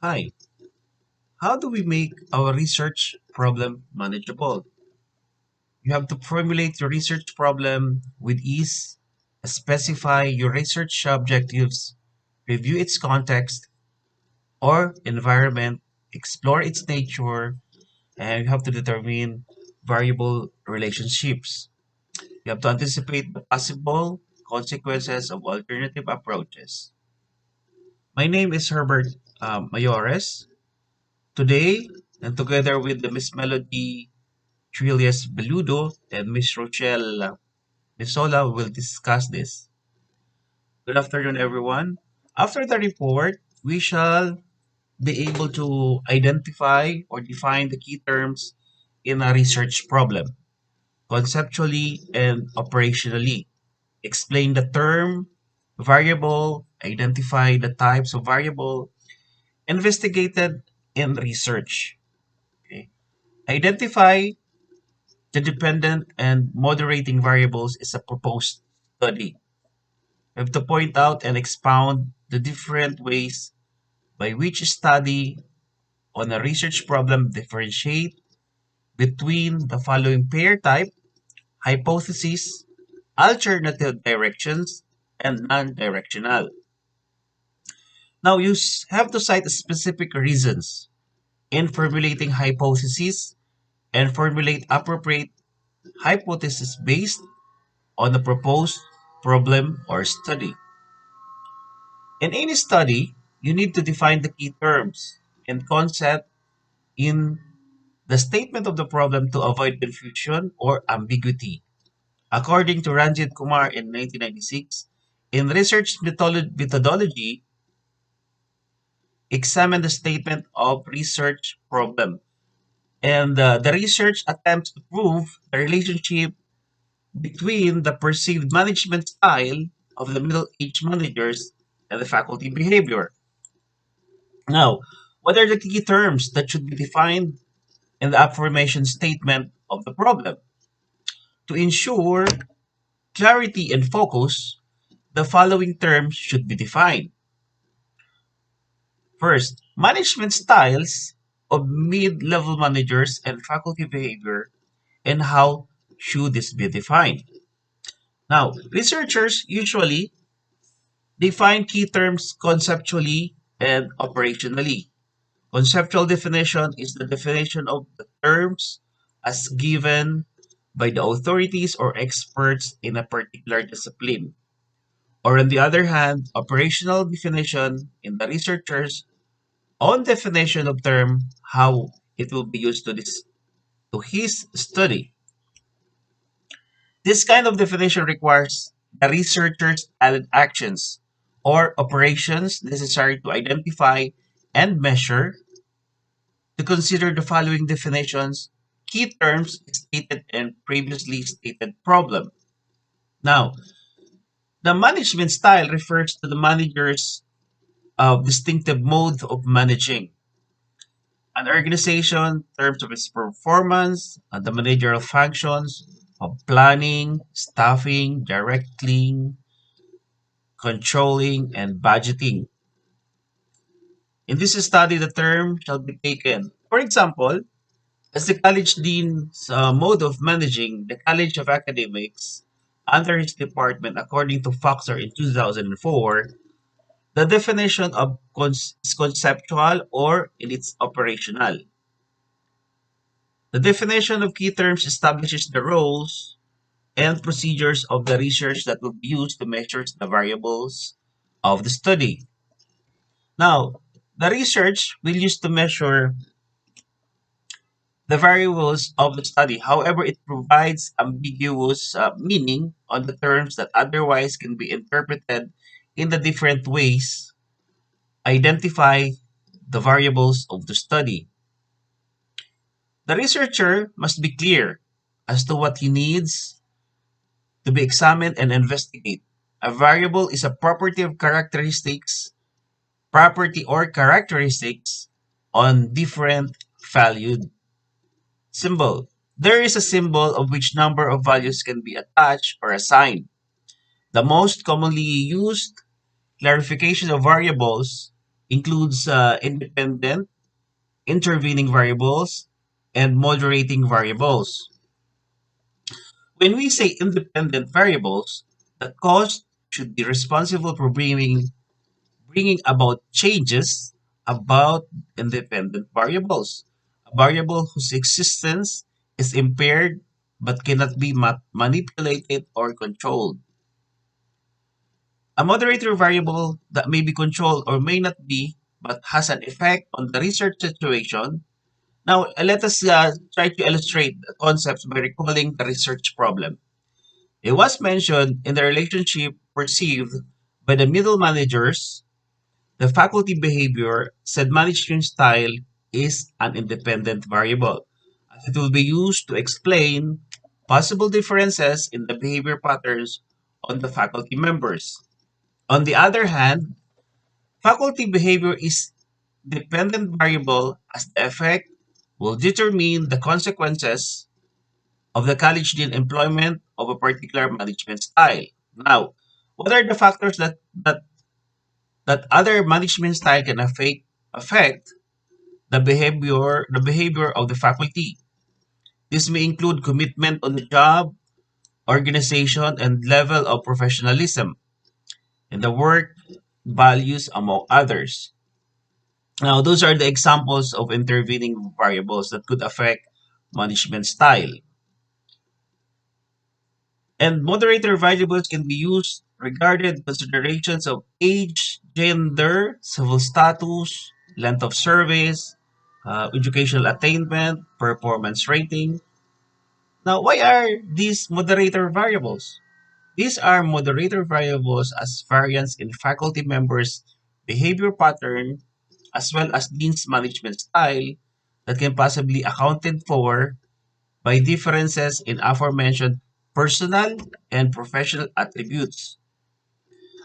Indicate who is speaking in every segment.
Speaker 1: Hi, how do we make our research problem manageable? You have to formulate your research problem with ease, specify your research objectives, review its context or environment, explore its nature, and you have to determine variable relationships. You have to anticipate the possible consequences of alternative approaches. My name is Herbert Mayores. Today, and together with the Miss Melody Trillius Beludo and Miss Rochelle Misola will discuss this. Good afternoon, everyone. After the report, we shall be able to identify or define the key terms in a research problem, conceptually and operationally. Explain the term variable, identify the types of variable investigated in research. Okay. Identify the dependent and moderating variables is a proposed study. We have to point out and expound the different ways by which study on a research problem differentiate between the following pair type, hypothesis, alternative directions, and non-directional. Now you have to cite specific reasons in formulating hypotheses and formulate appropriate hypothesis based on the proposed problem or study. In any study, you need to define the key terms and concept in the statement of the problem to avoid confusion or ambiguity. According to Ranjit Kumar in 1996, in research methodology, examine the statement of research problem. And the research attempts to prove the relationship between the perceived management style of the middle-aged managers and the faculty behavior. Now, what are the key terms that should be defined in the affirmation statement of the problem? To ensure clarity and focus, the following terms should be defined. First, management styles of mid-level managers and faculty behavior and how should this be defined? Now, researchers usually define key terms conceptually and operationally. Conceptual definition is the definition of the terms as given by the authorities or experts in a particular discipline. Or on the other hand, operational definition in the researcher's own definition of term, how it will be used to his study. This kind of definition requires the researcher's added actions or operations necessary to identify and measure to consider the following definitions, key terms stated in previously stated problem. Now, the management style refers to the manager's distinctive mode of managing an organization in terms of its performance, the managerial functions of planning, staffing, directing, controlling, and budgeting. In this study, the term shall be taken. For example, as the college dean's mode of managing the College of Academics under his department, according to Foxer in 2004, the definition of is conceptual or in its operational. The definition of key terms establishes the roles and procedures of the research that will be used to measure the variables of the study. Now, the research will use to measure the variables of the study. However, it provides ambiguous meaning on the terms that otherwise can be interpreted in the different ways. Identify the variables of the study. The researcher must be clear as to what he needs to be examined and investigate. A variable is a property or characteristics on different valued symbol. There is a symbol of which number of values can be attached or assigned. The most commonly used clarification of variables includes independent, intervening variables, and moderating variables. When we say independent variables, the cause should be responsible for bringing about changes about independent variables. A variable whose existence is impaired but cannot be manipulated or controlled. A moderator variable that may be controlled or may not be, but has an effect on the research situation. Now, let us try to illustrate the concepts by recalling the research problem. It was mentioned in the relationship perceived by the middle managers. The faculty behavior said management style is an independent variable, as it will be used to explain possible differences in the behavior patterns on the faculty members. On the other hand, faculty behavior is dependent variable as the effect will determine the consequences of the college dean employment of a particular management style. Now, what are the factors that other management style can affect the behavior of the faculty? This may include commitment on the job, organization, and level of professionalism in the work, values, among others. Now, those are the examples of intervening variables that could affect management style. And moderator variables can be used regarded considerations of age, gender, civil status, length of service, educational attainment, performance rating. Now, why are these moderator variables? These are moderator variables as variance in faculty members' behavior pattern as well as dean's management style that can possibly accounted for by differences in aforementioned personal and professional attributes.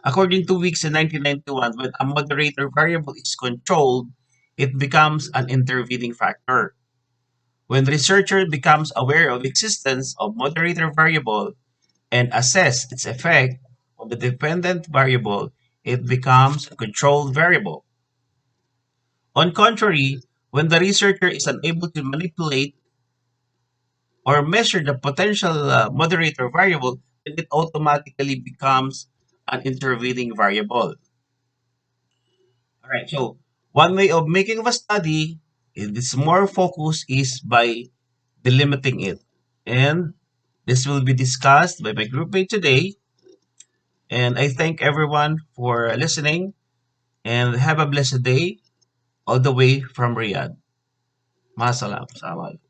Speaker 1: According to Weeks in 1991, when a moderator variable is controlled, it becomes an intervening factor. When researcher becomes aware of existence of moderator variable and assess its effect on the dependent variable, it becomes a controlled variable. On contrary, when the researcher is unable to manipulate or measure the potential moderator variable, then it automatically becomes an intervening variable. All right, so one way of making of a study in this more focus is by delimiting it. And this will be discussed by my group mate today. And I thank everyone for listening and have a blessed day all the way from Riyadh. Masalam. Assalamu alaikum.